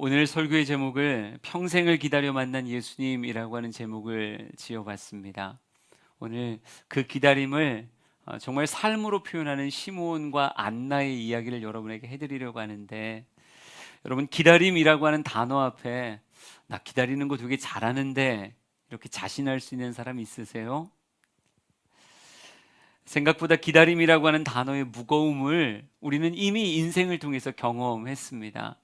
오늘 설교의 제목을 평생을 기다려 만난 예수님이라고 하는 제목을 지어봤습니다. 오늘 그 기다림을 정말 삶으로 표현하는 시므온과 안나의 이야기를 여러분에게 해드리려고 하는데, 여러분, 기다림이라고 하는 단어 앞에 나 기다리는 거 되게 잘하는데 이렇게 자신할 수 있는 사람 있으세요? 생각보다 기다림이라고 하는 단어의 무거움을 우리는 이미 인생을 통해서 경험했습니다.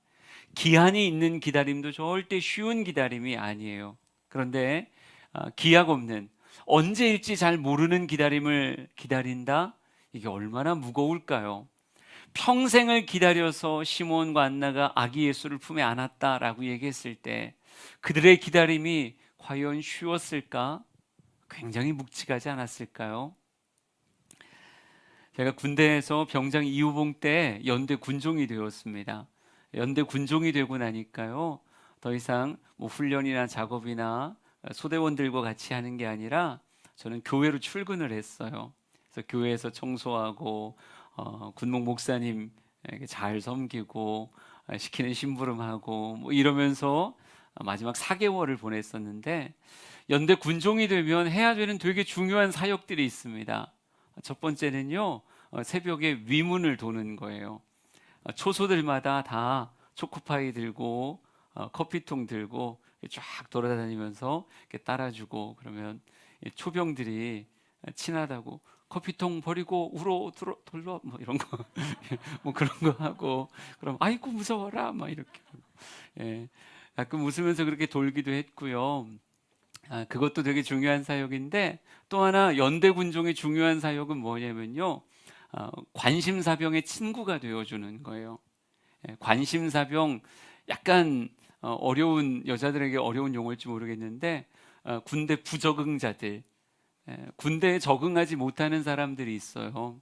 기한이 있는 기다림도 절대 쉬운 기다림이 아니에요. 그런데 기약 없는, 언제일지 잘 모르는 기다림을 기다린다? 이게 얼마나 무거울까요? 평생을 기다려서 시몬과 안나가 아기 예수를 품에 안았다라고 얘기했을 때 그들의 기다림이 과연 쉬웠을까? 굉장히 묵직하지 않았을까요? 제가 군대에서 병장 이후봉 때 연대 군종이 되었습니다. 연대 군종이 되고 나니까요, 더 이상 뭐 훈련이나 작업이나 소대원들과 같이 하는 게 아니라 저는 교회로 출근을 했어요. 그래서 교회에서 청소하고 군목 목사님에게 잘 섬기고 시키는 심부름하고 뭐 이러면서 마지막 4개월을 보냈었는데, 연대 군종이 되면 해야 되는 되게 중요한 사역들이 있습니다. 첫 번째는요, 새벽에 위문을 도는 거예요. 초소들마다 다 초코파이 들고 커피통 들고 쫙 돌아다니면서 이렇게 따라주고, 그러면 초병들이 친하다고 커피통 버리고 우로 돌러 뭐 이런 거 뭐 그런 거 하고, 그럼 아이고 무서워라 막 이렇게 하고. 예, 가끔 웃으면서 그렇게 돌기도 했고요. 그것도 되게 중요한 사역인데, 또 하나 연대 군종의 중요한 사역은 뭐냐면요, 관심사병의 친구가 되어주는 거예요. 관심사병, 약간 어려운, 여자들에게 어려운 용어일지 모르겠는데 군대 부적응자들, 군대에 적응하지 못하는 사람들이 있어요.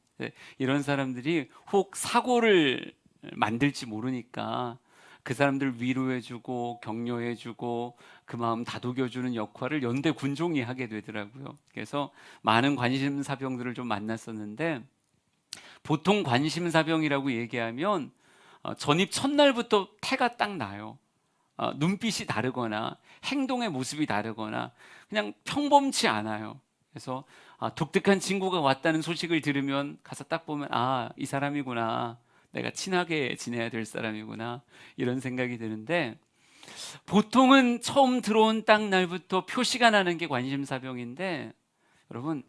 이런 사람들이 혹 사고를 만들지 모르니까 그 사람들 위로해주고 격려해주고 그 마음 다독여주는 역할을 연대 군종이 하게 되더라고요. 그래서 많은 관심사병들을 좀 만났었는데, 보통 관심사병이라고 얘기하면 전입 첫날부터 태가 딱 나요. 눈빛이 다르거나 행동의 모습이 다르거나 그냥 평범치 않아요. 그래서 독특한 친구가 왔다는 소식을 들으면 가서 딱 보면, 이 사람이구나, 내가 친하게 지내야 될 사람이구나, 이런 생각이 드는데, 보통은 처음 들어온 딱 날부터 표시가 나는 게 관심사병인데, 여러분,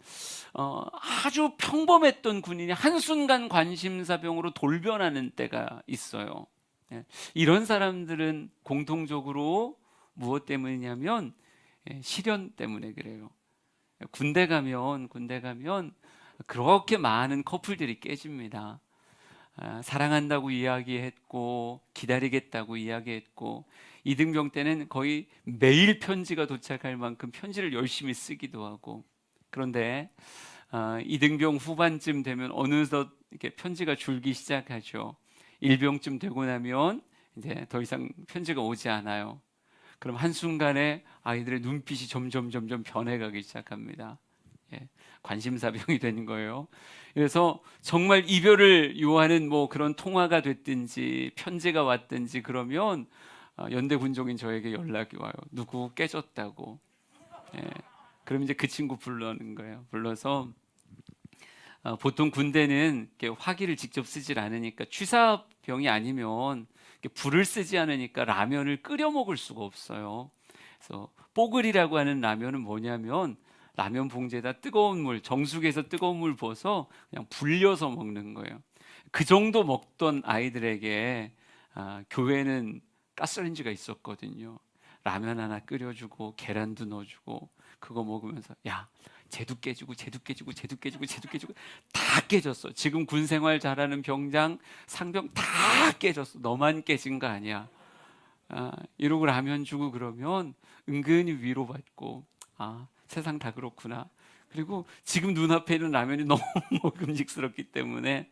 아주 평범했던 군인이 한순간 관심사병으로 돌변하는 때가 있어요. 예, 이런 사람들은 공통적으로 무엇 때문이냐면 시련 때문에 그래요. 군대 가면 그렇게 많은 커플들이 깨집니다. 사랑한다고 이야기했고 기다리겠다고 이야기했고, 이등병 때는 거의 매일 편지가 도착할 만큼 편지를 열심히 쓰기도 하고, 그런데 이등병 후반쯤 되면 어느덧 이렇게 편지가 줄기 시작하죠. 일병쯤 되고 나면 이제 더 이상 편지가 오지 않아요. 그럼 한순간에 아이들의 눈빛이 점점 변해가기 시작합니다. 예, 관심사병이 되는 거예요. 그래서 정말 이별을 요하는 뭐 그런 통화가 됐든지 편지가 왔든지 그러면 연대 군종인 저에게 연락이 와요. 누구 깨졌다고. 예, 그럼 이제 그 친구 불러는 거예요. 불러서 보통 군대는 이렇게 화기를 직접 쓰질 않으니까, 취사병이 아니면 이렇게 불을 쓰지 않으니까 라면을 끓여 먹을 수가 없어요. 그래서 뽀글이라고 하는 라면은 뭐냐면, 라면 봉지에다 뜨거운 물, 정수기에서 뜨거운 물 부어서 그냥 불려서 먹는 거예요. 그 정도 먹던 아이들에게 교회는 가스레인지가 있었거든요. 라면 하나 끓여주고 계란도 넣어주고, 그거 먹으면서 야, 쟤도 깨지고 다 깨졌어. 지금 군 생활 잘하는 병장, 상병 다 깨졌어. 너만 깨진 거 아니야. 이러고 라면 주고 그러면 은근히 위로받고, 세상 다 그렇구나. 그리고 지금 눈앞에 있는 라면이 너무 먹음직스럽기 때문에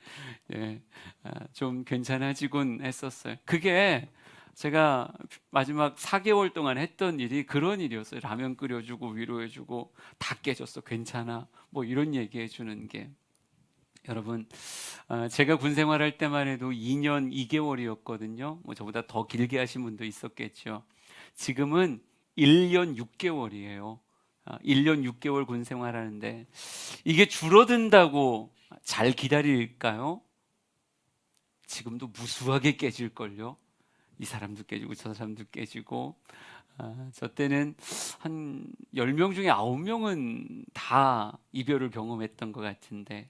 좀 괜찮아지곤 했었어요. 그게 제가 마지막 4개월 동안 했던 일이 그런 일이었어요. 라면 끓여주고 위로해주고 다 깨졌어, 괜찮아, 뭐 이런 얘기해 주는 게. 여러분, 제가 군 생활할 때만 해도 2년 2개월이었거든요. 뭐 저보다 더 길게 하신 분도 있었겠죠. 지금은 1년 6개월이에요. 1년 6개월 군 생활하는데 이게 줄어든다고 잘 기다릴까요? 지금도 무수하게 깨질걸요. 이 사람도 깨지고 저 사람도 깨지고. 저 때는 한 10명 중에 9명은 다 이별을 경험했던 것 같은데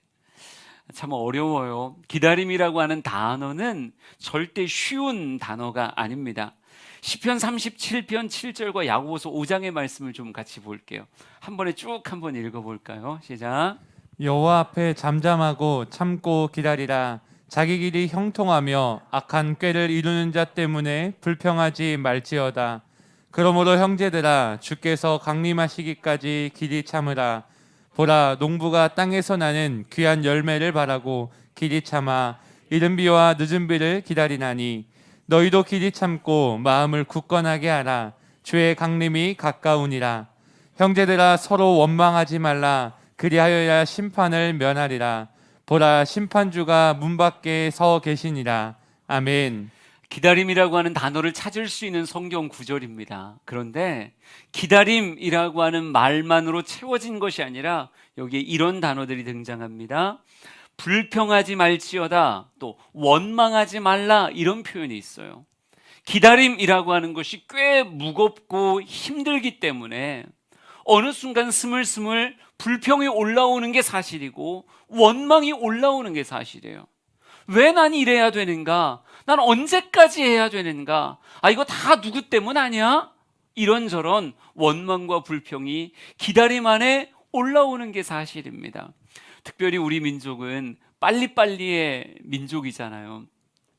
참 어려워요. 기다림이라고 하는 단어는 절대 쉬운 단어가 아닙니다. 시편 37편 7절과 야고보서 5장의 말씀을 좀 같이 볼게요. 한 번에 쭉 한번 읽어볼까요? 시작. 여호와 앞에 잠잠하고 참고 기다리라. 자기 길이 형통하며 악한 꾀를 이루는 자 때문에 불평하지 말지어다. 그러므로 형제들아, 주께서 강림하시기까지 길이 참으라. 보라, 농부가 땅에서 나는 귀한 열매를 바라고 길이 참아 이른 비와 늦은 비를 기다리나니, 너희도 길이 참고 마음을 굳건하게 하라. 주의 강림이 가까우니라. 형제들아, 서로 원망하지 말라. 그리하여야 심판을 면하리라. 보라, 심판주가 문 밖에 서 계시니라. 아멘. 기다림이라고 하는 단어를 찾을 수 있는 성경 구절입니다. 그런데 기다림이라고 하는 말만으로 채워진 것이 아니라 여기에 이런 단어들이 등장합니다. 불평하지 말지어다, 또 원망하지 말라, 이런 표현이 있어요. 기다림이라고 하는 것이 꽤 무겁고 힘들기 때문에 어느 순간 스물스물 불평이 올라오는 게 사실이고 원망이 올라오는 게 사실이에요. 왜 난 이래야 되는가? 난 언제까지 해야 되는가? 이거 다 누구 때문 아니야? 이런저런 원망과 불평이 기다림 안에 올라오는 게 사실입니다. 특별히 우리 민족은 빨리빨리의 민족이잖아요.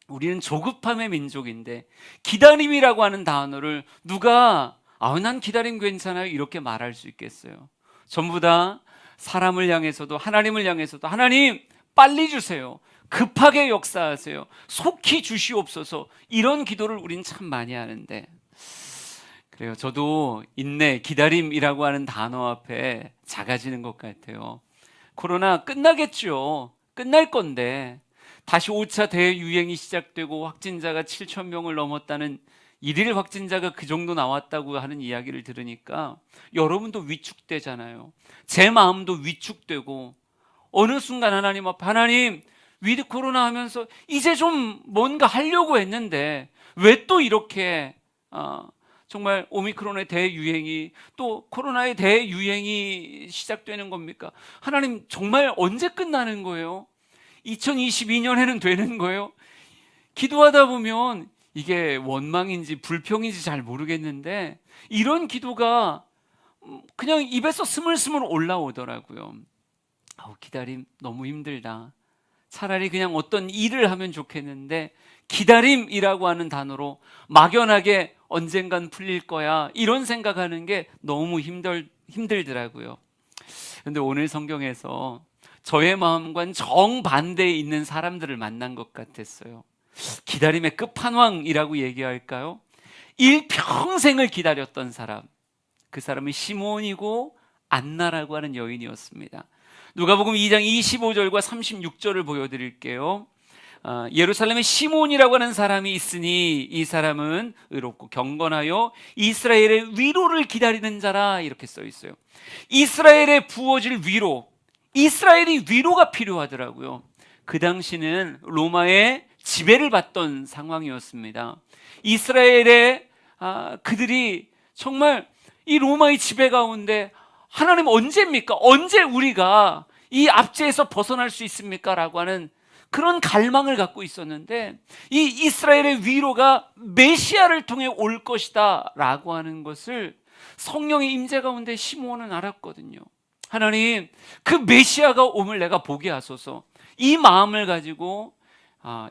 우리는 조급함의 민족인데 기다림이라고 하는 단어를 누가 난 기다림 괜찮아요 이렇게 말할 수 있겠어요? 전부 다 사람을 향해서도 하나님을 향해서도 하나님 빨리 주세요, 급하게 역사하세요, 속히 주시옵소서, 이런 기도를 우린 참 많이 하는데, 그래요. 저도 인내, 기다림이라고 하는 단어 앞에 작아지는 것 같아요. 코로나 끝나겠죠. 끝날 건데 다시 5차 대유행이 시작되고 확진자가 7천 명을 넘었다는, 일일 확진자가 그 정도 나왔다고 하는 이야기를 들으니까 여러분도 위축되잖아요. 제 마음도 위축되고, 어느 순간 하나님 앞에 하나님 위드 코로나 하면서 이제 좀 뭔가 하려고 했는데 왜 또 이렇게 정말 오미크론의 대유행이, 또 코로나의 대유행이 시작되는 겁니까? 하나님 정말 언제 끝나는 거예요? 2022년에는 되는 거예요? 기도하다 보면 이게 원망인지 불평인지 잘 모르겠는데 이런 기도가 그냥 입에서 스물스물 올라오더라고요. 기다림 너무 힘들다. 차라리 그냥 어떤 일을 하면 좋겠는데 기다림이라고 하는 단어로 막연하게 언젠간 풀릴 거야 이런 생각하는 게 너무 힘들더라고요. 그런데 오늘 성경에서 저의 마음과는 정반대에 있는 사람들을 만난 것 같았어요. 기다림의 끝판왕이라고 얘기할까요? 일평생을 기다렸던 사람, 그 사람은 시몬이고 안나라고 하는 여인이었습니다. 누가복음 2장 25절과 36절을 보여드릴게요. 예루살렘에 시몬이라고 하는 사람이 있으니 이 사람은 의롭고 경건하여 이스라엘의 위로를 기다리는 자라, 이렇게 써 있어요. 이스라엘에 부어질 위로, 이스라엘이 위로가 필요하더라고요. 그 당시는 로마의 지배를 받던 상황이었습니다. 이스라엘의 그들이 정말 이 로마의 지배 가운데 하나님 언제입니까? 언제 우리가 이 압제에서 벗어날 수 있습니까? 라고 하는 그런 갈망을 갖고 있었는데, 이 이스라엘의 위로가 메시아를 통해 올 것이다 라고 하는 것을 성령의 임재 가운데 시므온은 알았거든요. 하나님, 그 메시아가 옴을 내가 보게 하소서, 이 마음을 가지고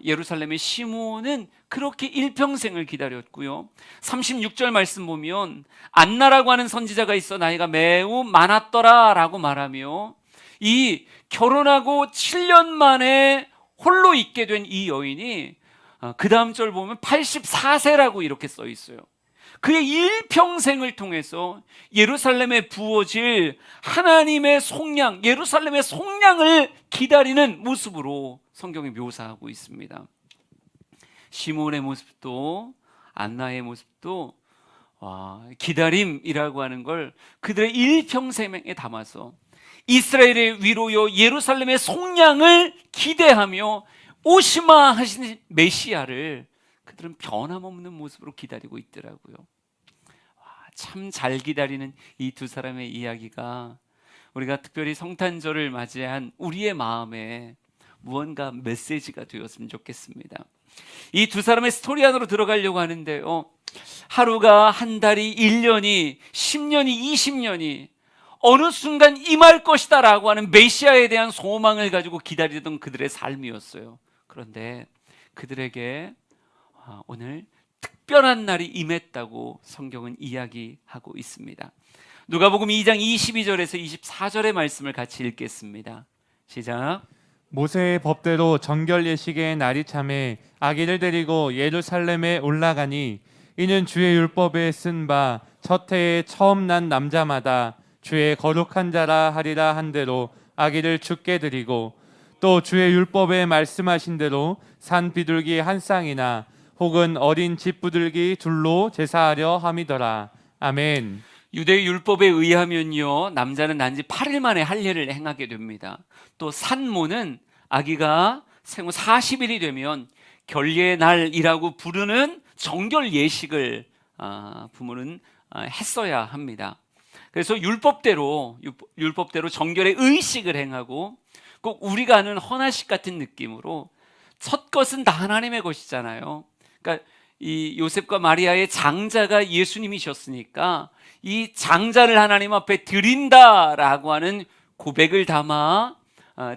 예루살렘의 시므온은 그렇게 일평생을 기다렸고요. 36절 말씀 보면 안나라고 하는 선지자가 있어 나이가 매우 많았더라 라고 말하며, 이 결혼하고 7년 만에 홀로 있게 된 이 여인이 그 다음 절 보면 84세라고 이렇게 써 있어요. 그의 일평생을 통해서 예루살렘에 부어질 하나님의 속량, 예루살렘의 속량을 기다리는 모습으로 성경이 묘사하고 있습니다. 시몬의 모습도 안나의 모습도 기다림이라고 하는 걸 그들의 일평생에 담아서 이스라엘의 위로요 예루살렘의 속량을 기대하며 오시마 하신 메시아를 그들은 변함없는 모습으로 기다리고 있더라고요. 참 잘 기다리는 이 두 사람의 이야기가 우리가 특별히 성탄절을 맞이한 우리의 마음에 무언가 메시지가 되었으면 좋겠습니다. 이 두 사람의 스토리 안으로 들어가려고 하는데요, 하루가, 한 달이, 1년이, 10년이, 20년이 어느 순간 임할 것이다 라고 하는 메시아에 대한 소망을 가지고 기다리던 그들의 삶이었어요. 그런데 그들에게 오늘 특별한 날이 임했다고 성경은 이야기하고 있습니다. 누가복음 2장 22절에서 24절의 말씀을 같이 읽겠습니다. 시작. 모세의 법대로 정결 예식의 날이 참에 아기를 데리고 예루살렘에 올라가니 이는 주의 율법에 쓴 바 첫 해에 처음 난 남자마다 주의 거룩한 자라 하리라 한 대로 아기를 주께 드리고 또 주의 율법에 말씀하신 대로 산 비둘기 한 쌍이나 혹은 어린 집부들기 둘로 제사하려 함이더라. 아멘. 유대 율법에 의하면요, 남자는 난지 8일 만에 할례를 행하게 됩니다. 또 산모는 아기가 생후 40일이 되면 결례의 날이라고 부르는 정결 예식을 부모는 했어야 합니다. 그래서 율법대로 정결의 의식을 행하고 꼭 우리가 아는 헌화식 같은 느낌으로 첫 것은 다 하나님의 것이잖아요. 그러니까 이 요셉과 마리아의 장자가 예수님이셨으니까 이 장자를 하나님 앞에 드린다라고 하는 고백을 담아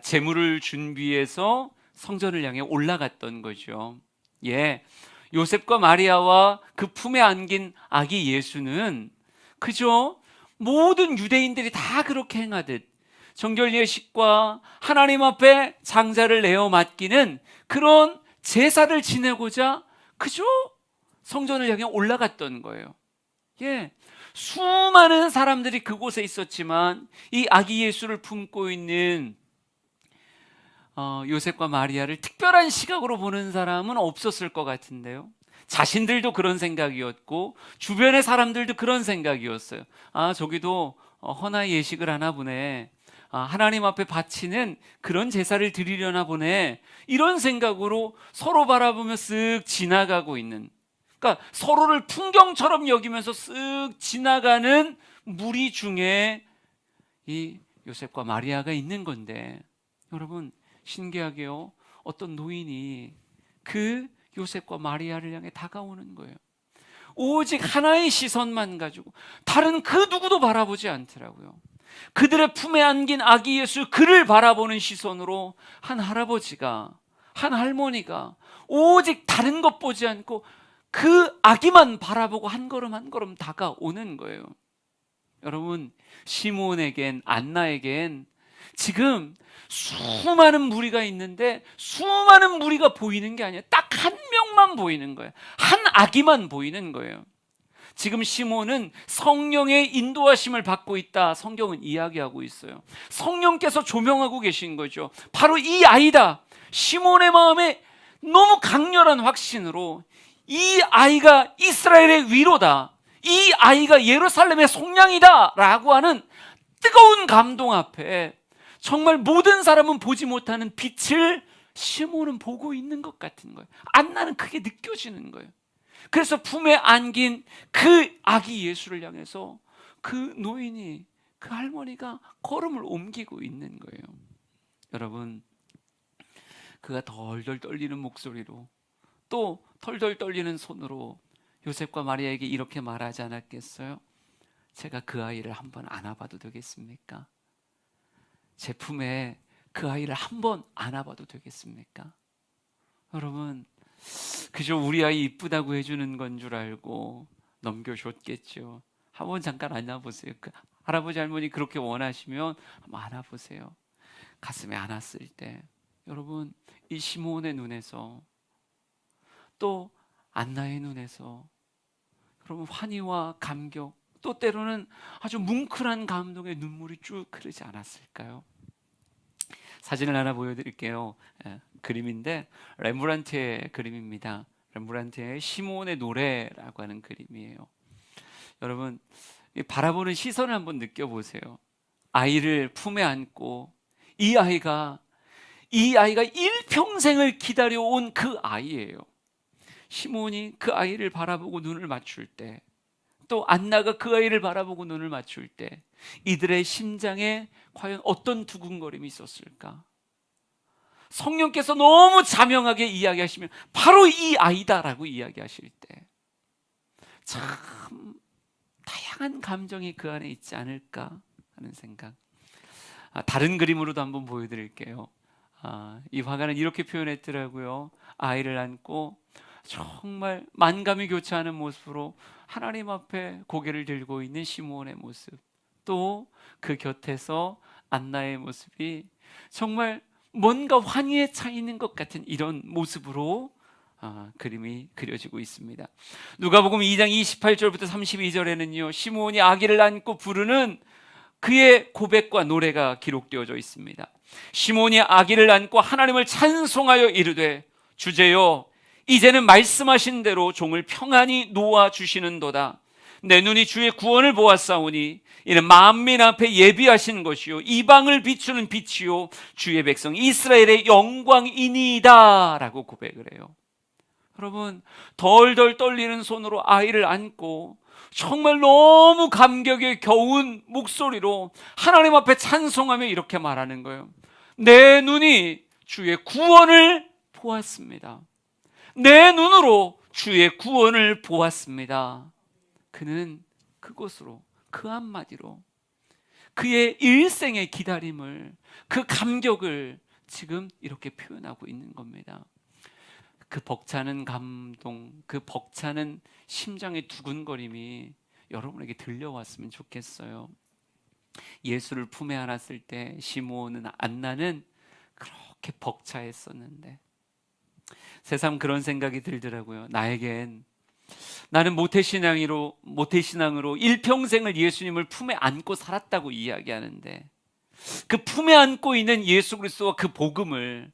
제물을 준비해서 성전을 향해 올라갔던 거죠. 요셉과 마리아와 그 품에 안긴 아기 예수는 그저 모든 유대인들이 다 그렇게 행하듯 정결 예식과 하나님 앞에 장자를 내어 맡기는 그런 제사를 지내고자 그저 성전을 향해 올라갔던 거예요. 수많은 사람들이 그곳에 있었지만 이 아기 예수를 품고 있는 요셉과 마리아를 특별한 시각으로 보는 사람은 없었을 것 같은데요. 자신들도 그런 생각이었고 주변의 사람들도 그런 생각이었어요. 저기도 헌화 예식을 하나 보네. 하나님 앞에 바치는 그런 제사를 드리려나 보네. 이런 생각으로 서로 바라보며 쓱 지나가고 있는, 그러니까 서로를 풍경처럼 여기면서 쓱 지나가는 무리 중에 이 요셉과 마리아가 있는 건데, 여러분 신기하게요, 어떤 노인이 그 요셉과 마리아를 향해 다가오는 거예요. 오직 하나의 시선만 가지고 다른 그 누구도 바라보지 않더라고요. 그들의 품에 안긴 아기 예수, 그를 바라보는 시선으로 한 할아버지가, 한 할머니가 오직 다른 것 보지 않고 그 아기만 바라보고 한 걸음 한 걸음 다가오는 거예요. 여러분, 시몬에겐, 안나에겐 지금 수많은 무리가 있는데 수많은 무리가 보이는 게 아니에요. 딱 한 명만 보이는 거예요. 한 아기만 보이는 거예요. 지금 시몬은 성령의 인도하심을 받고 있다, 성경은 이야기하고 있어요. 성령께서 조명하고 계신 거죠. 바로 이 아이다. 시몬의 마음에 너무 강렬한 확신으로 이 아이가 이스라엘의 위로다, 이 아이가 예루살렘의 속량이다 라고 하는 뜨거운 감동 앞에 정말 모든 사람은 보지 못하는 빛을 시몬은 보고 있는 것 같은 거예요. 안나는 그게 느껴지는 거예요. 그래서 품에 안긴 그 아기 예수를 향해서 그 노인이, 그 할머니가 걸음을 옮기고 있는 거예요. 여러분, 그가 덜덜 떨리는 목소리로 또 덜덜 떨리는 손으로 요셉과 마리아에게 이렇게 말하지 않았겠어요? 제가 그 아이를 한번 안아봐도 되겠습니까? 제 품에 그 아이를 한번 안아봐도 되겠습니까? 여러분, 그저 우리 아이 이쁘다고 해주는 건 줄 알고 넘겨줬겠죠. 한번 잠깐 안아보세요. 그 할아버지 할머니 그렇게 원하시면 한번 안아보세요. 가슴에 안았을 때 여러분, 이 시몬의 눈에서 또 안나의 눈에서 여러분 환희와 감격, 또 때로는 아주 뭉클한 감동의 눈물이 쭉 흐르지 않았을까요? 사진을 하나 보여드릴게요. 그림인데 렘브란트의 그림입니다. 렘브란트의 시몬의 노래라고 하는 그림이에요. 여러분 이 바라보는 시선을 한번 느껴보세요. 아이를 품에 안고 이 아이가 일평생을 기다려온 그 아이예요. 시몬이 그 아이를 바라보고 눈을 맞출 때, 또 안나가 그 아이를 바라보고 눈을 맞출 때 이들의 심장에 과연 어떤 두근거림이 있었을까? 성령께서 너무 자명하게 이야기하시면 바로 이 아이다라고 이야기하실 때 참 다양한 감정이 그 안에 있지 않을까 하는 생각. 다른 그림으로도 한번 보여드릴게요. 이 화가는 이렇게 표현했더라고요. 아이를 안고 정말 만감이 교차하는 모습으로 하나님 앞에 고개를 들고 있는 시므온의 모습, 또 그 곁에서 안나의 모습이 정말 뭔가 환희에 차 있는 것 같은 이런 모습으로 그림이 그려지고 있습니다. 누가복음 2장 28절부터 32절에는요 시므온이 아기를 안고 부르는 그의 고백과 노래가 기록되어져 있습니다. 시몬이 아기를 안고 하나님을 찬송하여 이르되 주제여 이제는 말씀하신 대로 종을 평안히 놓아 주시는도다. 내 눈이 주의 구원을 보았사오니 이는 만민 앞에 예비하신 것이요 이방을 비추는 빛이요 주의 백성 이스라엘의 영광이니이다 라고 고백을 해요. 여러분 덜덜 떨리는 손으로 아이를 안고 정말 너무 감격에 겨운 목소리로 하나님 앞에 찬송하며 이렇게 말하는 거예요. 내 눈이 주의 구원을 보았습니다. 내 눈으로 주의 구원을 보았습니다. 그는 그것으로, 그 한마디로 그의 일생의 기다림을, 그 감격을 지금 이렇게 표현하고 있는 겁니다. 그 벅차는 감동, 그 벅차는 심장의 두근거림이 여러분에게 들려왔으면 좋겠어요. 예수를 품에 안았을 때 시므온은 안나는 그렇게 벅차했었는데 새삼 그런 생각이 들더라고요. 나는 모태신앙으로 일평생을 예수님을 품에 안고 살았다고 이야기하는데 그 품에 안고 있는 예수 그리스도와 그 복음을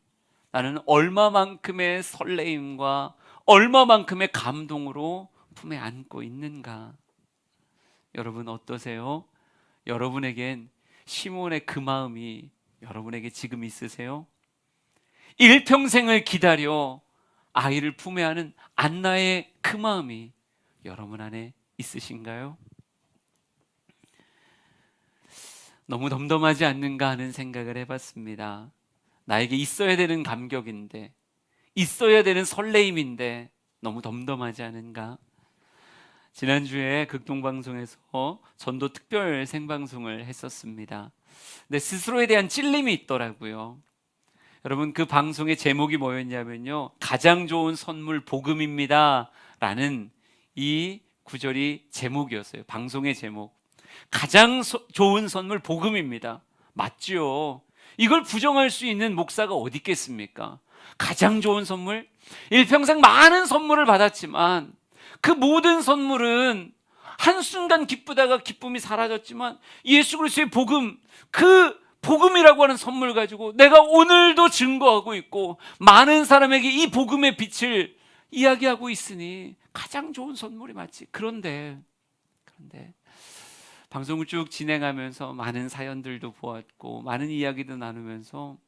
나는 얼마만큼의 설레임과 얼마만큼의 감동으로 품에 안고 있는가? 여러분 어떠세요? 여러분에겐 시몬의 그 마음이 여러분에게 지금 있으세요? 일평생을 기다려 아이를 품에 안은 안나의 그 마음이 여러분 안에 있으신가요? 너무 덤덤하지 않는가 하는 생각을 해봤습니다. 나에게 있어야 되는 감격인데, 있어야 되는 설레임인데 너무 덤덤하지 않은가? 지난주에 극동방송에서 전도 특별 생방송을 했었습니다. 근데 스스로에 대한 찔림이 있더라고요. 여러분 그 방송의 제목이 뭐였냐면요, 가장 좋은 선물 복음입니다 라는 이 구절이 제목이었어요. 방송의 제목. 가장 좋은 선물 복음입니다. 맞죠? 이걸 부정할 수 있는 목사가 어디 있겠습니까? 가장 좋은 선물? 일평생 많은 선물을 받았지만 그 모든 선물은 한순간 기쁘다가 기쁨이 사라졌지만 예수 그리스도의 복음, 그 복음이라고 하는 선물 가지고 내가 오늘도 증거하고 있고 많은 사람에게 이 복음의 빛을 이야기하고 있으니 가장 좋은 선물이 맞지. 그런데 방송을 쭉 진행하면서 많은 사연들도 보았고 많은 이야기도 나누면서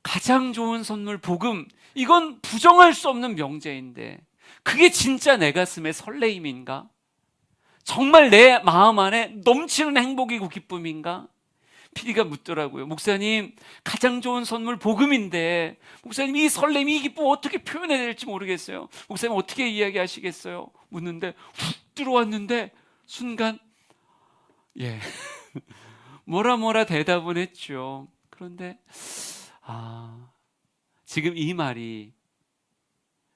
가장 좋은 선물 복음, 이건 부정할 수 없는 명제인데 그게 진짜 내 가슴의 설레임인가? 정말 내 마음 안에 넘치는 행복이고 기쁨인가? PD가 묻더라고요. 목사님, 가장 좋은 선물 복음인데 목사님 이 설렘, 이 기쁨 어떻게 표현해야 될지 모르겠어요. 목사님 어떻게 이야기하시겠어요? 묻는데 훅 들어왔는데 순간 뭐라 대답은 했죠. 그런데 지금 이 말이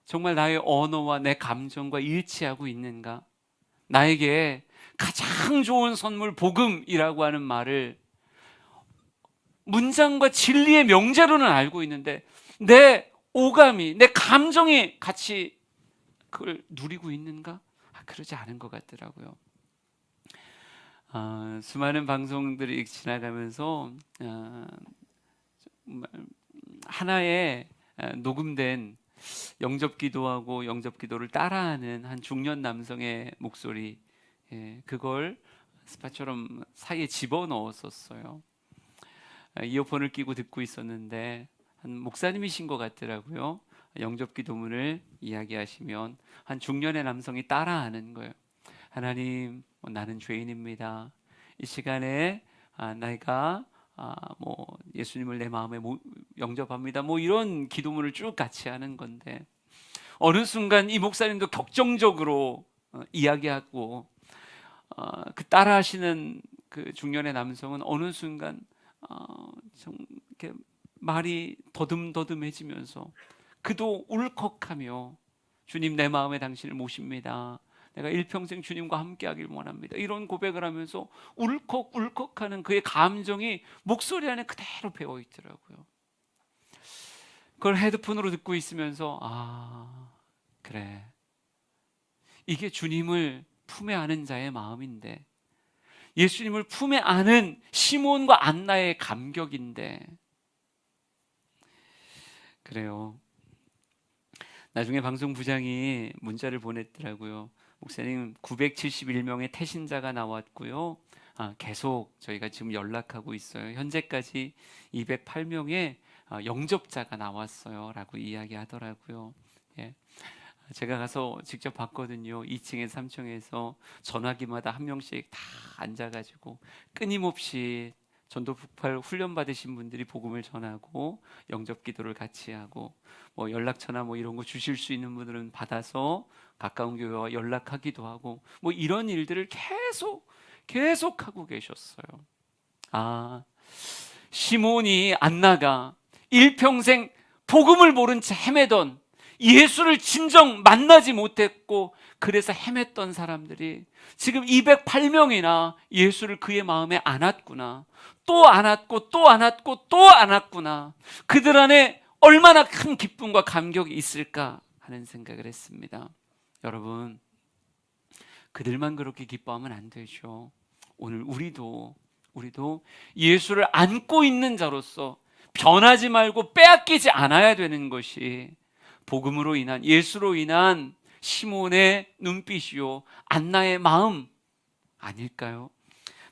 정말 나의 언어와 내 감정과 일치하고 있는가? 나에게 가장 좋은 선물 복음이라고 하는 말을 문장과 진리의 명제로는 알고 있는데 내 오감이, 내 감정이 같이 그걸 누리고 있는가? 그러지 않은 것 같더라고요. 수많은 방송들이 지나가면서 정말 하나의 녹음된 영접기도하고 영접기도를 따라하는 한 중년 남성의 목소리, 그걸 스파처럼 사이에 집어넣었었어요. 이어폰을 끼고 듣고 있었는데 한 목사님이신 것 같더라고요. 영접기도문을 이야기하시면 한 중년의 남성이 따라하는 거예요. 하나님, 나는 죄인입니다. 이 시간에 내가 예수님을 내 마음에 영접합니다. 이런 기도문을 쭉 같이 하는 건데, 어느 순간 이 목사님도 격정적으로 이야기하고, 그 따라하시는 그 중년의 남성은 어느 순간 이렇게 말이 더듬더듬해지면서 그도 울컥하며, 주님, 내 마음에 당신을 모십니다. 내가 일평생 주님과 함께하길 원합니다. 이런 고백을 하면서 울컥울컥하는 그의 감정이 목소리 안에 그대로 배어 있더라고요. 그걸 헤드폰으로 듣고 있으면서 그래, 이게 주님을 품에 안은 자의 마음인데, 예수님을 품에 안은 시몬과 안나의 감격인데. 그래요. 나중에 방송부장이 문자를 보냈더라고요. 목사님, 971명의 태신자가 나왔고요. 계속 저희가 지금 연락하고 있어요. 현재까지 208명의 영접자가 나왔어요. 라고 이야기하더라고요. 예. 제가 가서 직접 봤거든요. 2층에 3층에서 전화기마다 한 명씩 다 앉아가지고 끊임없이 전도 북팔 훈련 받으신 분들이 복음을 전하고 영접 기도를 같이 하고, 연락처나 이런 거 주실 수 있는 분들은 받아서 가까운 교회와 연락하기도 하고, 이런 일들을 계속 하고 계셨어요. 시몬이 안나가 일평생 복음을 모른 채 헤매던, 예수를 진정 만나지 못했고 그래서 헤맸던 사람들이 지금 208명이나 예수를 그의 마음에 안았구나. 또 안았고 또 안았고 또 안았구나. 그들 안에 얼마나 큰 기쁨과 감격이 있을까 하는 생각을 했습니다. 여러분, 그들만 그렇게 기뻐하면 안 되죠. 오늘 우리도 예수를 안고 있는 자로서 변하지 말고 빼앗기지 않아야 되는 것이 복음으로 인한, 예수로 인한 시몬의 눈빛이요 안나의 마음 아닐까요?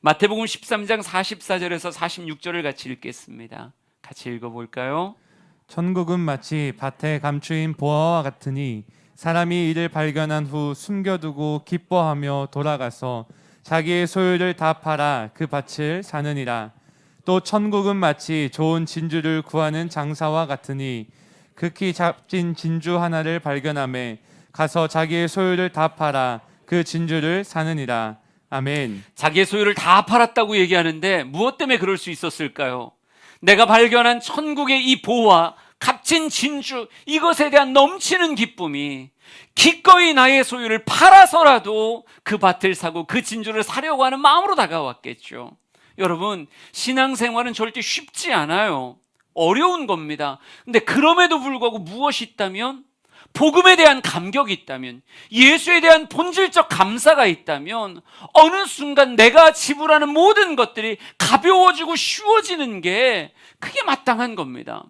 마태복음 13장 44절에서 46절을 같이 읽겠습니다. 같이 읽어볼까요? 천국은 마치 밭에 감추인 보화와 같으니 사람이 이를 발견한 후 숨겨두고 기뻐하며 돌아가서 자기의 소유를 다 팔아 그 밭을 사느니라. 또 천국은 마치 좋은 진주를 구하는 장사와 같으니 극히 값진 진주 하나를 발견하매 가서 자기의 소유를 다 팔아 그 진주를 사느니라. 아멘. 자기의 소유를 다 팔았다고 얘기하는데 무엇 때문에 그럴 수 있었을까요? 내가 발견한 천국의 이 보화, 값진 진주, 이것에 대한 넘치는 기쁨이 기꺼이 나의 소유를 팔아서라도 그 밭을 사고 그 진주를 사려고 하는 마음으로 다가왔겠죠. 여러분, 신앙생활은 절대 쉽지 않아요. 어려운 겁니다. 근데 그럼에도 불구하고 무엇이 있다면, 복음에 대한 감격이 있다면, 예수에 대한 본질적 감사가 있다면 어느 순간 내가 지불하는 모든 것들이 가벼워지고 쉬워지는 게 그게 마땅한 겁니다.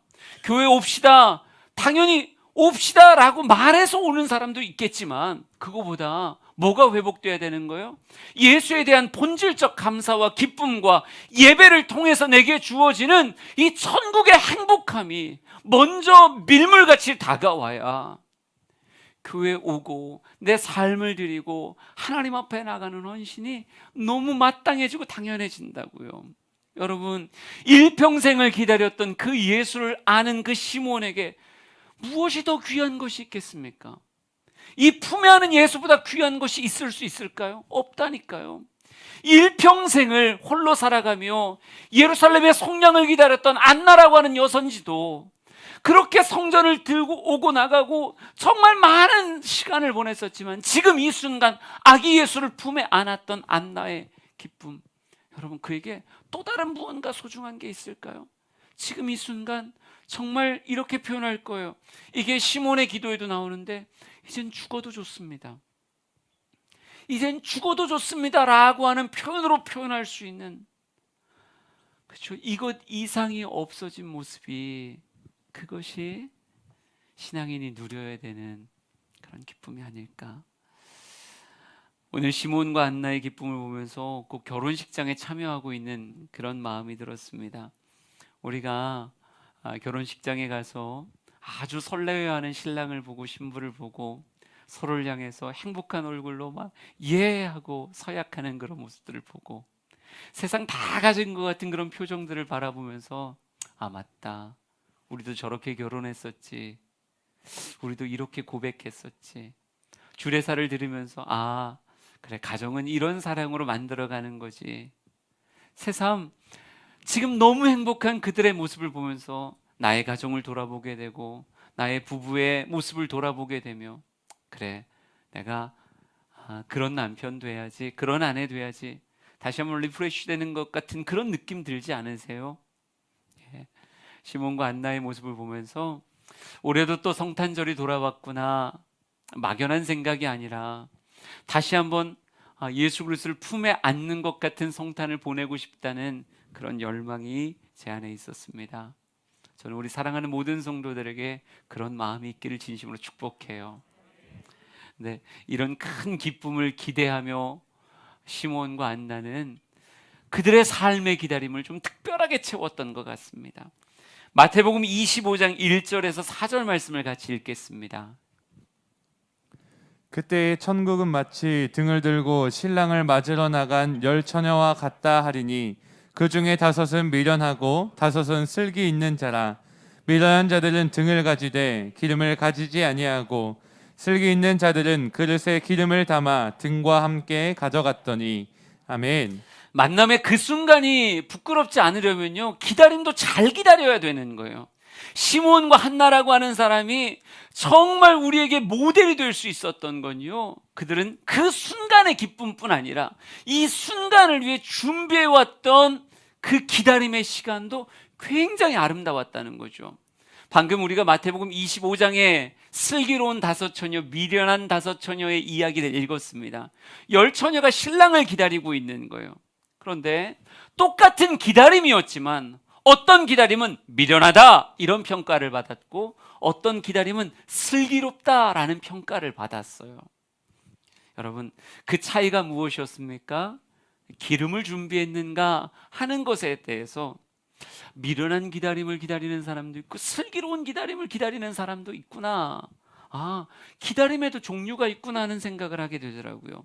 교회 옵시다, 당연히 옵시다 라고 말해서 오는 사람도 있겠지만 그거보다 뭐가 회복돼야 되는 거예요? 예수에 대한 본질적 감사와 기쁨과 예배를 통해서 내게 주어지는 이 천국의 행복함이 먼저 밀물같이 다가와야 교회 오고 내 삶을 드리고 하나님 앞에 나가는 헌신이 너무 마땅해지고 당연해진다고요. 여러분, 일평생을 기다렸던 그 예수를 아는 그 시몬에게 무엇이 더 귀한 것이 있겠습니까? 이 품에 안은 예수보다 귀한 것이 있을 수 있을까요? 없다니까요. 일평생을 홀로 살아가며 예루살렘의 속량을 기다렸던 안나라고 하는 여선지도 그렇게 성전을 들고 오고 나가고 정말 많은 시간을 보냈었지만 지금 이 순간 아기 예수를 품에 안았던 안나의 기쁨, 여러분, 그에게 또 다른 무언가 소중한 게 있을까요? 지금 이 순간 정말 이렇게 표현할 거예요. 이게 시몬의 기도에도 나오는데, 이젠 죽어도 좋습니다. 이젠 죽어도 좋습니다라고 하는 표현으로 표현할 수 있는, 그렇죠, 이것 이상이 없어진 모습이, 그것이 신앙인이 누려야 되는 그런 기쁨이 아닐까. 오늘 시몬과 안나의 기쁨을 보면서 꼭 결혼식장에 참여하고 있는 그런 마음이 들었습니다. 우리가 결혼식장에 가서 아주 설레어하는 신랑을 보고 신부를 보고 서로를 향해서 행복한 얼굴로 막 예 하고 서약하는 그런 모습들을 보고 세상 다 가진 것 같은 그런 표정들을 바라보면서, 아 맞다, 우리도 저렇게 결혼했었지, 우리도 이렇게 고백했었지, 주례사를 들으면서 아 그래, 가정은 이런 사랑으로 만들어가는 거지. 새삼 지금 너무 행복한 그들의 모습을 보면서 나의 가정을 돌아보게 되고 나의 부부의 모습을 돌아보게 되며, 그래, 내가 그런 남편 돼야지, 그런 아내 돼야지, 다시 한번 리프레시 되는 것 같은 그런 느낌 들지 않으세요? 예. 시몬과 안나의 모습을 보면서 올해도 또 성탄절이 돌아왔구나, 막연한 생각이 아니라 다시 한번 예수 그리스도를 품에 안는 것 같은 성탄을 보내고 싶다는 그런 열망이 제 안에 있었습니다. 저는 우리 사랑하는 모든 성도들에게 그런 마음이 있기를 진심으로 축복해요. 네, 이런 큰 기쁨을 기대하며 시몬과 안나는 그들의 삶의 기다림을 좀 특별하게 채웠던 것 같습니다. 마태복음 25장 1절에서 4절 말씀을 같이 읽겠습니다. 그때의 천국은 마치 등을 들고 신랑을 맞으러 나간 10처녀와 같다 하리니 그 중에 5은 미련하고 5은 슬기 있는 자라. 미련한 자들은 등을 가지되 기름을 가지지 아니하고 슬기 있는 자들은 그릇에 기름을 담아 등과 함께 가져갔더니. 아멘. 만남의 그 순간이 부끄럽지 않으려면요, 기다림도 잘 기다려야 되는 거예요. 시몬과 한나라고 하는 사람이 정말 우리에게 모델이 될 수 있었던 건요, 그들은 그 순간의 기쁨뿐 아니라 이 순간을 위해 준비해왔던 그 기다림의 시간도 굉장히 아름다웠다는 거죠. 방금 우리가 마태복음 25장에 슬기로운 5처녀, 미련한 5처녀의 이야기를 읽었습니다. 10처녀가 신랑을 기다리고 있는 거예요. 그런데 똑같은 기다림이었지만 어떤 기다림은 미련하다 이런 평가를 받았고 어떤 기다림은 슬기롭다라는 평가를 받았어요. 여러분, 그 차이가 무엇이었습니까? 기름을 준비했는가 하는 것에 대해서 미련한 기다림을 기다리는 사람도 있고 슬기로운 기다림을 기다리는 사람도 있구나, 기다림에도 종류가 있구나 하는 생각을 하게 되더라고요.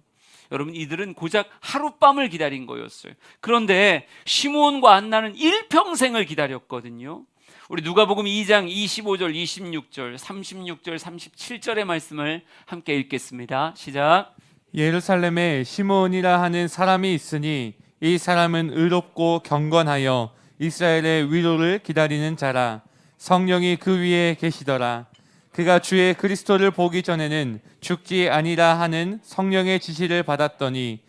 여러분, 이들은 고작 하룻밤을 기다린 거였어요. 그런데 시므온과 안나는 일평생을 기다렸거든요. 우리 누가복음 2장 25절, 26절, 36절, 37절의 말씀을 함께 읽겠습니다. 시작. 예루살렘에 시므온이라 하는 사람이 있으니 이 사람은 의롭고 경건하여 이스라엘의 위로를 기다리는 자라. 성령이 그 위에 계시더라. 그가 주의 그리스도를 보기 전에는 죽지 아니라 하는 성령의 지시를 받았더니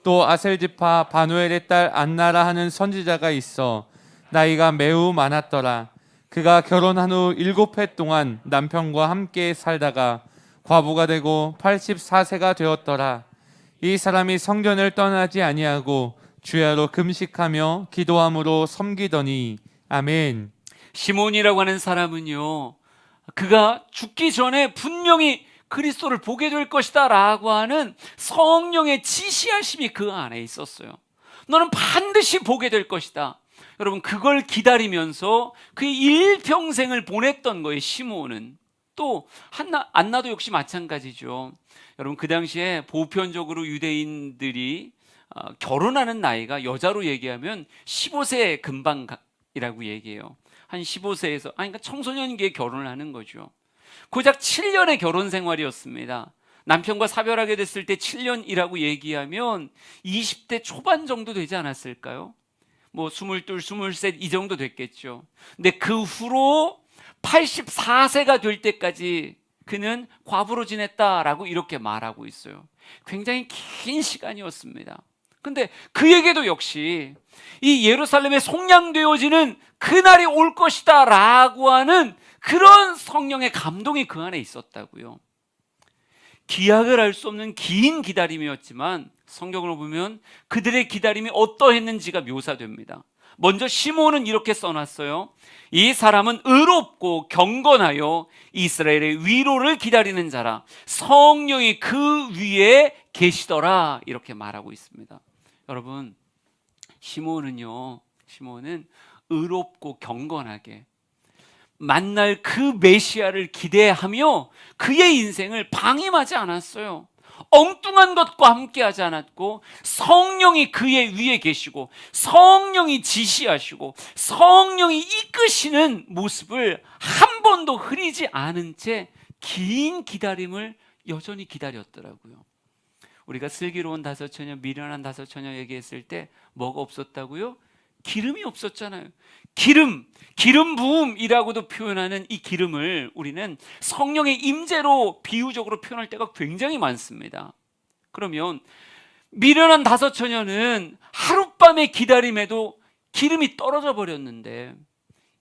또 아셀지파 바누엘의 딸 안나라 하는 선지자가 있어 나이가 매우 많았더라. 그가 결혼한 후 7해 동안 남편과 함께 살다가 과부가 되고 84세가 되었더라. 이 사람이 성전을 떠나지 아니하고 주야로 금식하며 기도함으로 섬기더니. 아멘. 시몬이라고 하는 사람은요, 그가 죽기 전에 분명히 그리스도를 보게 될 것이다 라고 하는 성령의 지시하심이 그 안에 있었어요. 너는 반드시 보게 될 것이다. 여러분, 그걸 기다리면서 그의 일평생을 보냈던 거예요. 시므온은. 또 안나도 역시 마찬가지죠. 여러분, 그 당시에 보편적으로 유대인들이 결혼하는 나이가 여자로 얘기하면 15세 금방이라고 얘기해요. 한 15세에서 그러니까 청소년기에 결혼을 하는 거죠. 고작 7년의 결혼 생활이었습니다. 남편과 사별하게 됐을 때 7년이라고 얘기하면 20대 초반 정도 되지 않았을까요? 뭐 22, 23 이 정도 됐겠죠. 근데 그 후로 84세가 될 때까지 그는 과부로 지냈다라고 이렇게 말하고 있어요. 굉장히 긴 시간이었습니다. 근데 그에게도 역시 이 예루살렘에 속량되어지는 그날이 올 것이다 라고 하는 그런 성령의 감동이 그 안에 있었다고요. 기약을 할 수 없는 긴 기다림이었지만 성경을 보면 그들의 기다림이 어떠했는지가 묘사됩니다. 먼저 시몬은 이렇게 써놨어요. 이 사람은 의롭고 경건하여 이스라엘의 위로를 기다리는 자라, 성령이 그 위에 계시더라, 이렇게 말하고 있습니다. 여러분, 시몬은 의롭고 경건하게 만날 그 메시아를 기대하며 그의 인생을 방임하지 않았어요. 엉뚱한 것과 함께하지 않았고, 성령이 그의 위에 계시고 성령이 지시하시고 성령이 이끄시는 모습을 한 번도 흐리지 않은 채 긴 기다림을 여전히 기다렸더라고요. 우리가 슬기로운 다섯 처녀, 미련한 다섯 처녀 얘기했을 때 뭐가 없었다고요? 기름이 없었잖아요. 기름 부음이라고도 표현하는 이 기름을 우리는 성령의 임재로 비유적으로 표현할 때가 굉장히 많습니다. 그러면 미련한 다섯 처녀는 하룻밤의 기다림에도 기름이 떨어져 버렸는데,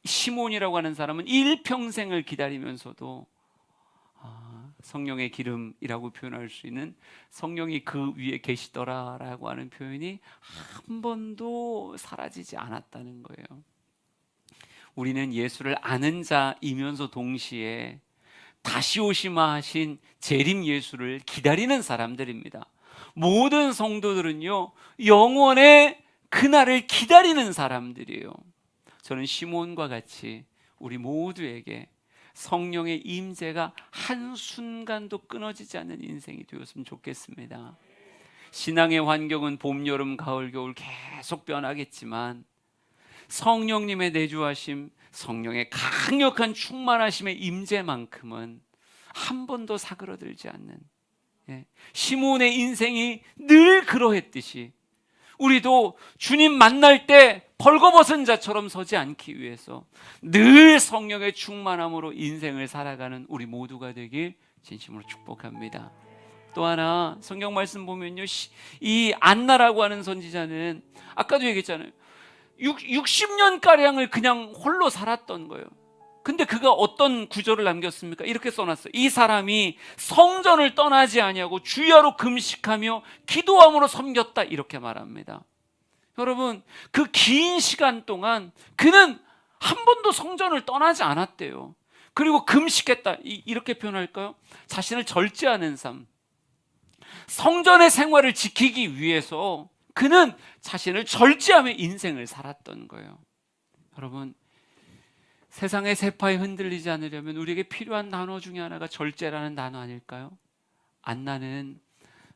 시몬이라고 하는 사람은 일평생을 기다리면서도 성령의 기름이라고 표현할 수 있는 성령이 그 위에 계시더라라고 하는 표현이 한 번도 사라지지 않았다는 거예요. 우리는 예수를 아는 자이면서 동시에 다시 오시마 하신 재림 예수를 기다리는 사람들입니다. 모든 성도들은요, 영원의 그날을 기다리는 사람들이에요. 저는 시몬과 같이 우리 모두에게 성령의 임재가 한순간도 끊어지지 않는 인생이 되었으면 좋겠습니다. 신앙의 환경은 봄, 여름, 가을, 겨울 계속 변하겠지만 성령님의 내주하심, 성령의 강력한 충만하심의 임재만큼은 한 번도 사그러들지 않는, 시몬의 인생이 늘 그러했듯이 우리도 주님 만날 때 벌거벗은 자처럼 서지 않기 위해서 늘 성령의 충만함으로 인생을 살아가는 우리 모두가 되길 진심으로 축복합니다. 또 하나 성경 말씀 보면요, 이 안나라고 하는 선지자는 아까도 얘기했잖아요. 60년가량을 그냥 홀로 살았던 거예요. 근데 그가 어떤 구절을 남겼습니까? 이렇게 써놨어요. 이 사람이 성전을 떠나지 아니하고 주야로 금식하며 기도함으로 섬겼다, 이렇게 말합니다. 여러분, 그 긴 시간 동안 그는 한 번도 성전을 떠나지 않았대요. 그리고 금식했다, 이렇게 표현할까요? 자신을 절제하는 삶, 성전의 생활을 지키기 위해서 그는 자신을 절제하며 인생을 살았던 거예요. 여러분, 세상의 세파에 흔들리지 않으려면 우리에게 필요한 단어 중에 하나가 절제라는 단어 아닐까요? 안나는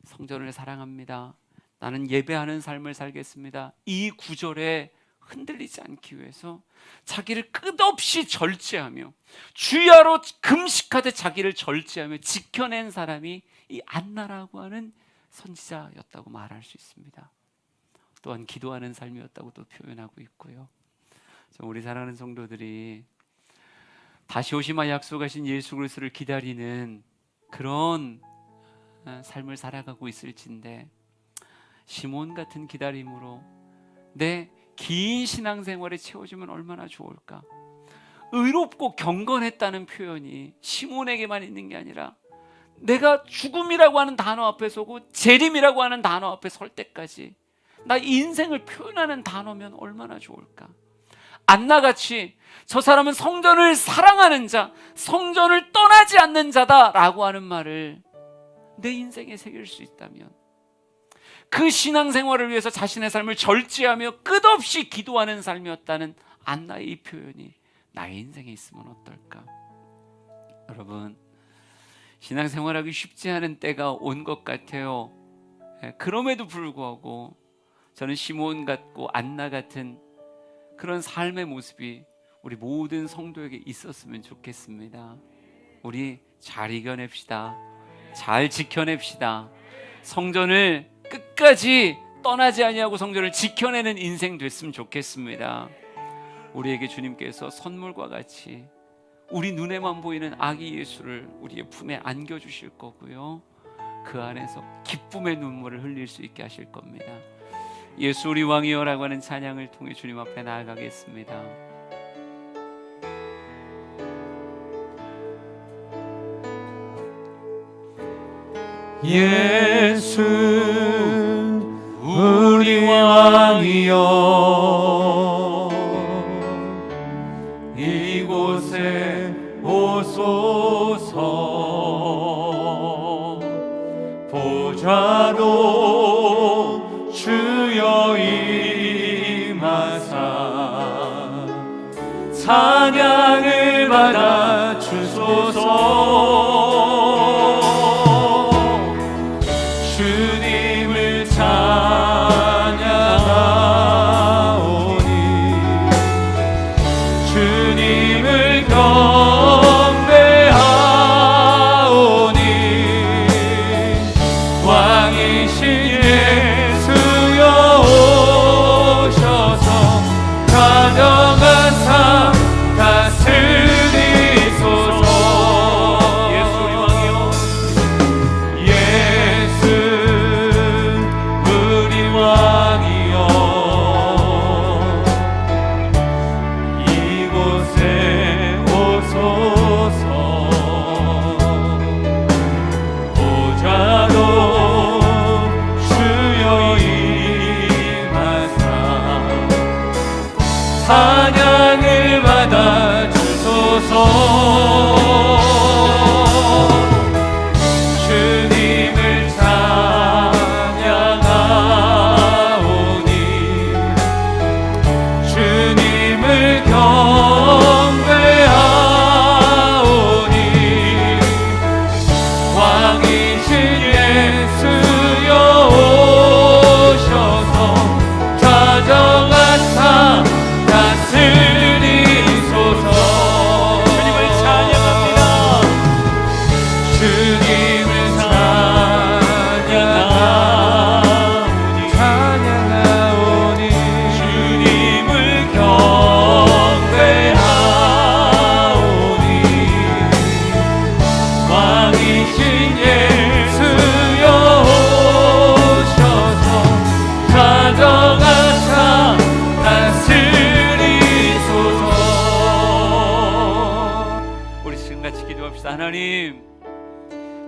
성전을 사랑합니다. 나는 예배하는 삶을 살겠습니다. 이 구절에 흔들리지 않기 위해서 자기를 끝없이 절제하며 주야로 금식하듯 자기를 절제하며 지켜낸 사람이 이 안나라고 하는 선지자였다고 말할 수 있습니다. 또한 기도하는 삶이었다고도 표현하고 있고요. 우리 사랑하는 성도들이 다시 오시마 약속하신 예수 그리스도를 기다리는 그런 삶을 살아가고 있을진데, 시몬 같은 기다림으로 내 긴 신앙생활에 채워지면 얼마나 좋을까. 의롭고 경건했다는 표현이 시몬에게만 있는 게 아니라 내가 죽음이라고 하는 단어 앞에 서고 재림이라고 하는 단어 앞에 설 때까지 나 인생을 표현하는 단어면 얼마나 좋을까. 안나같이 저 사람은 성전을 사랑하는 자, 성전을 떠나지 않는 자다라고 하는 말을 내 인생에 새길 수 있다면, 그 신앙생활을 위해서 자신의 삶을 절제하며 끝없이 기도하는 삶이었다는 안나의 이 표현이 나의 인생에 있으면 어떨까. 여러분, 신앙생활하기 쉽지 않은 때가 온 것 같아요. 그럼에도 불구하고 저는 시몬 같고 안나 같은 그런 삶의 모습이 우리 모든 성도에게 있었으면 좋겠습니다. 우리 잘 이겨냅시다. 잘 지켜냅시다. 성전을 끝까지 떠나지 아니하고 성전을 지켜내는 인생 됐으면 좋겠습니다. 우리에게 주님께서 선물과 같이 우리 눈에만 보이는 아기 예수를 우리의 품에 안겨주실 거고요, 그 안에서 기쁨의 눈물을 흘릴 수 있게 하실 겁니다. 예수 우리 왕이여라고 하는 찬양을 통해 주님 앞에 나아가겠습니다. 예수 우리 왕이여 이곳에 오소서 보좌로 주여 임하사 찬양을 받아 주소서 주님을 찬양하오니 주님을 경배하오니 왕이신 예수여 오셔서 가정한 삶 다스리소서 예수 우리 왕이여 예수 우리 왕이여 이곳에 오소서 보좌로 주여 임하사 찬양을 받아 주소서 주님을 찬양하오니 주님을 경배하오니 왕이신 예수여 오셔서 다정한 삶 다스리소서 주님을 찬양합니다 주님을 찬양하오니 주님을 경배하오니 왕이신 예수여 오셔서 다정한 삶 다스리소서. 우리 지금 같이 기도합시다. 하나님,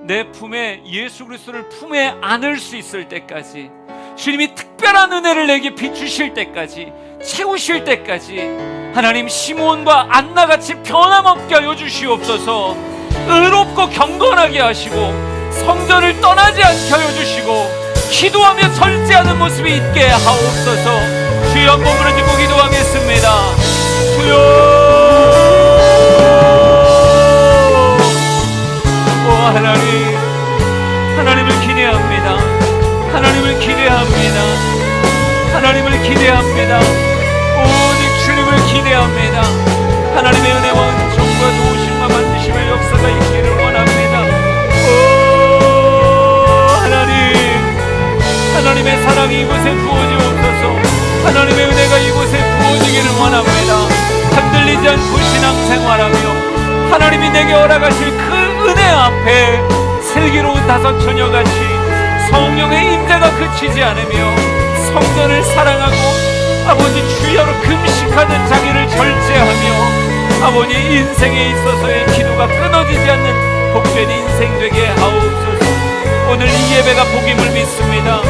내 품에 예수 그리스도를 품에 안을 수 있을 때까지, 주님이 특별한 은혜를 내게 비추실 때까지, 채우실 때까지 하나님 시므온과 안나같이 변함없게 하여 주시옵소서. 의롭고 경건하게 하시고 성전을 떠나지 않게 하여 주시고 기도하며 절제하는 모습이 있게 하옵소서. 주여 몸을 들고 기도하겠습니다. 주여 하나님, 하나님을 기대합니다. 하나님을 기대합니다. 하나님을 기대합니다. 오직 주님을 기대합니다. 하나님의 은혜와 은총과 도우심과 만드심의 역사가 있기를 원합니다. 오 하나님, 하나님의 사랑이 이곳에 부어지옵소서. 하나님의 은혜가 이곳에 부어지기를 원합니다. 흔들리지 않고 신앙생활하며 하나님이 내게 허락하실 그 은혜 앞에 슬기로운 다섯 처녀같이 성령의 임재가 그치지 않으며 성전을 사랑하고 아버지 주여로 금식하는 자기를 절제하며 아버지 인생에 있어서의 기도가 끊어지지 않는 복된 인생 되게 하옵소서. 오늘 이 예배가 복임을 믿습니다.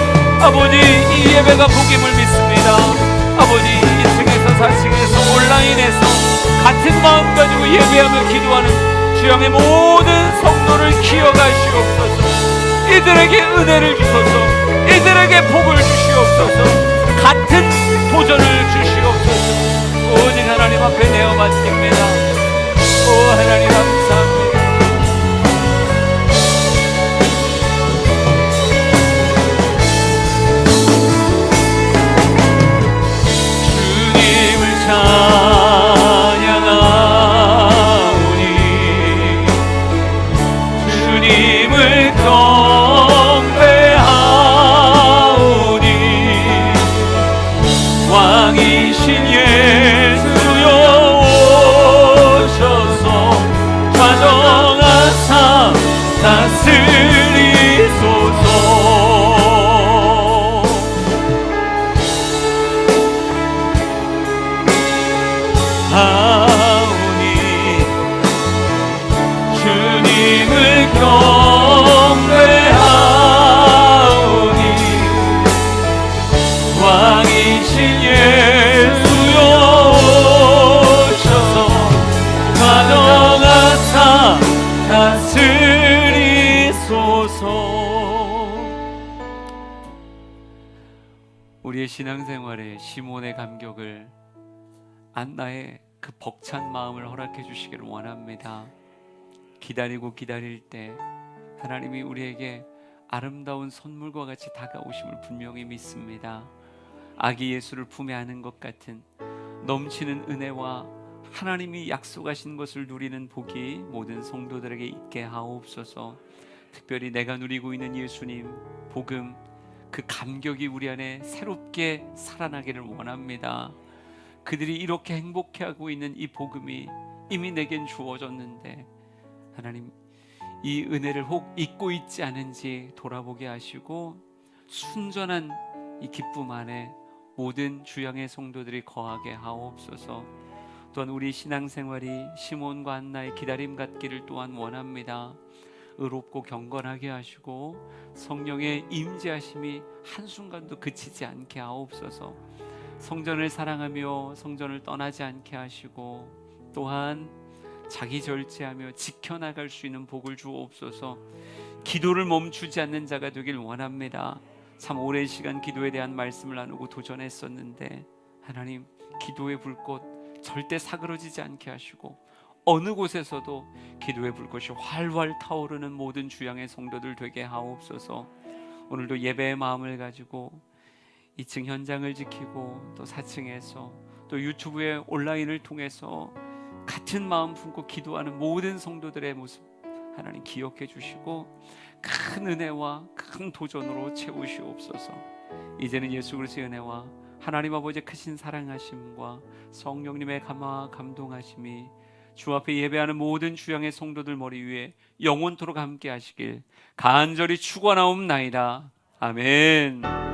아버지 이 예배가 복임을 믿습니다. 아버지 2층에서 4층에서 온라인에서 같은 마음 가지고 예배하며 기도하는 주양의 모든 성도를 기억하시옵소서. 이들에게 은혜를 주소서. 이들에게 복을 주시옵소서. 같은 도전을 주시옵소서. 오직 하나님 앞에 내어 맡깁니다. 오 하나님 감사합니다. 주님을 찬양하오니 주님을 경배하오니 왕이신 예수여 오셔서 우리의 신앙생활에 시몬의 감격을, 안나의 그 벅찬 마음을 허락해 주시기를 원합니다. 기다리고 기다릴 때 하나님이 우리에게 아름다운 선물과 같이 다가오심을 분명히 믿습니다. 아기 예수를 품에 안은 것 같은 넘치는 은혜와 하나님이 약속하신 것을 누리는 복이 모든 성도들에게 있게 하옵소서. 특별히 내가 누리고 있는 예수님 복음, 그 감격이 우리 안에 새롭게 살아나기를 원합니다. 그들이 이렇게 행복해하고 있는 이 복음이 이미 내겐 주어졌는데 하나님, 이 은혜를 혹 잊고 있지 않은지 돌아보게 하시고 순전한 이 기쁨 안에 모든 주양의 성도들이 거하게 하옵소서. 또한 우리 신앙생활이 시몬과 안나의 기다림 같기를 또한 원합니다. 의롭고 경건하게 하시고 성령의 임재하심이 한순간도 그치지 않게 하옵소서. 성전을 사랑하며 성전을 떠나지 않게 하시고 또한 자기 절제하며 지켜나갈 수 있는 복을 주옵소서. 기도를 멈추지 않는 자가 되길 원합니다. 참 오랜 시간 기도에 대한 말씀을 나누고 도전했었는데 하나님, 기도의 불꽃 절대 사그러지지 않게 하시고 어느 곳에서도 기도의 불꽃이 활활 타오르는 모든 주양의 성도들 되게 하옵소서. 오늘도 예배의 마음을 가지고 2층 현장을 지키고 또 4층에서 또 유튜브에 온라인을 통해서 같은 마음 품고 기도하는 모든 성도들의 모습 하나님 기억해 주시고 큰 은혜와 큰 도전으로 채우시옵소서. 이제는 예수 그리스도의 은혜와 하나님 아버지의 크신 사랑하심과 성령님의 감화 감동하심이 주 앞에 예배하는 모든 주양의 성도들 머리 위에 영원토록 함께 하시길 간절히 축원하옵나이다. 아멘.